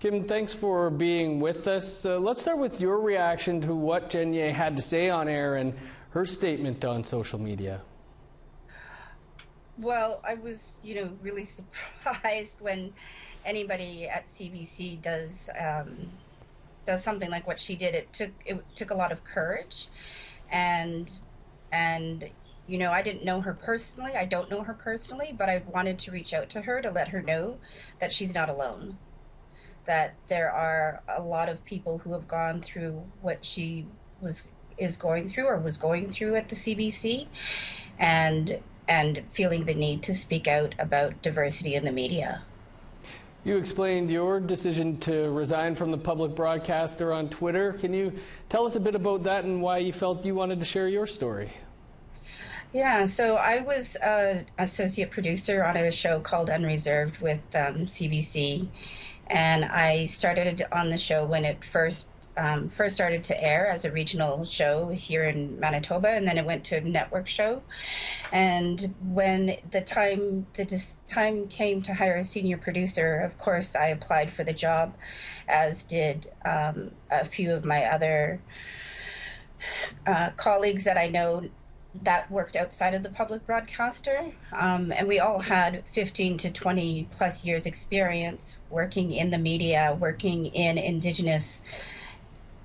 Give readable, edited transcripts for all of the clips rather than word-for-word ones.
Kim, thanks for being with us. Let's start with your reaction to what Genier had to say on air and her statement on social media. Well, I was, really surprised when anybody at CBC does something like what she did. It took a lot of courage, and I didn't know her personally. I don't know her personally, but I wanted to reach out to her to let her know that she's not alone. That there are a lot of people who have gone through what she is going through or was going through at the CBC, and feeling the need to speak out about diversity in the media. You explained your decision to resign from the public broadcaster on Twitter. Can you tell us a bit about that and why you felt you wanted to share your story? Yeah, so I was an associate producer on a show called Unreserved with CBC, and I started on the show when it first started to air as a regional show here in Manitoba, and then it went to a network show. And when the time came to hire a senior producer, of course I applied for the job, as did a few of my other colleagues that I know that worked outside of the public broadcaster, and we all had 15 to 20 plus years experience working in the media, working in Indigenous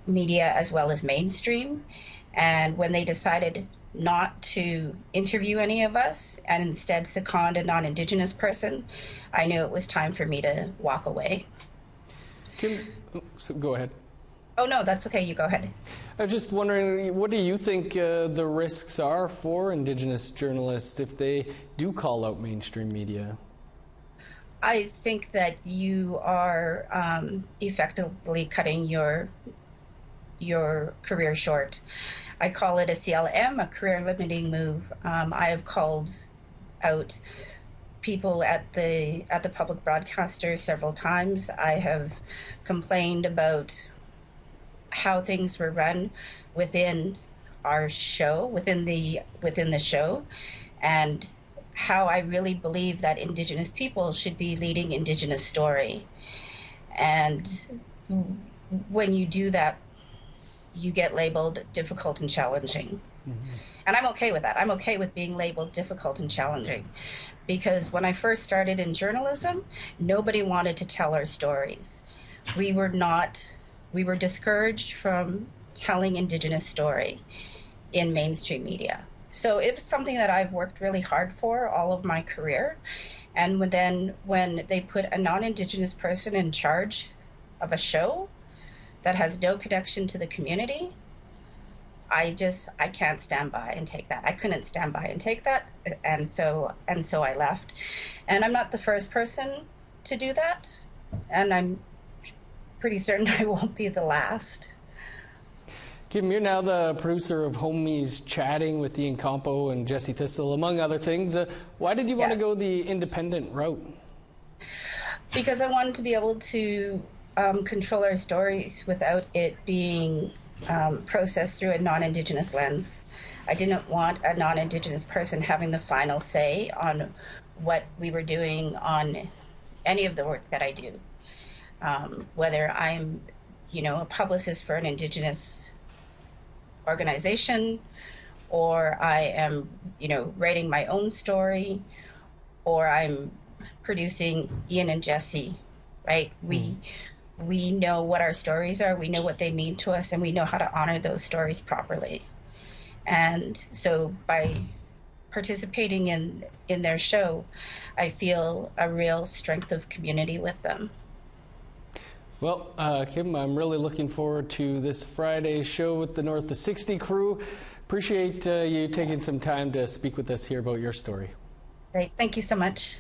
media as well as mainstream. And when they decided not to interview any of us and instead second a non-Indigenous person, I knew it was time for me to walk away. Go ahead. Oh, no, that's okay. You go ahead. I was just wondering, what do you think the risks are for Indigenous journalists if they do call out mainstream media? I think that you are effectively cutting your career short. I call it a CLM, a career limiting move. I have called out people at the public broadcaster several times. I have complained about how things were run within our show, within the show, and how I really believe that Indigenous people should be leading Indigenous story. And when you do that, you get labeled difficult and challenging. Mm-hmm. And I'm okay with that. I'm okay with being labeled difficult and challenging, because when I first started in journalism, nobody wanted to tell our stories. We were discouraged from telling Indigenous story in mainstream media. So it was something that I've worked really hard for all of my career. And when they put a non-Indigenous person in charge of a show that has no connection to the community, I can't stand by and take that. I couldn't stand by and take that, and so I left. And I'm not the first person to do that, and I'm pretty certain I won't be the last. Kim, you're now the producer of Homies Chatting with Ian Campo and Jesse Thistle, among other things. Why did you want to go the independent route? Because I wanted to be able to control our stories without it being processed through a non-Indigenous lens. I didn't want a non-Indigenous person having the final say on what we were doing on any of the work that I do. Whether I'm, a publicist for an Indigenous organization, or I am, writing my own story, or I'm producing Ian and Jesse, right? We know what our stories are, we know what they mean to us, and we know how to honor those stories properly. And so by participating in their show, I feel a real strength of community with them. Well, Kim, I'm really looking forward to this Friday's show with the North of 60 crew. Appreciate you taking some time to speak with us here about your story. Great. Thank you so much.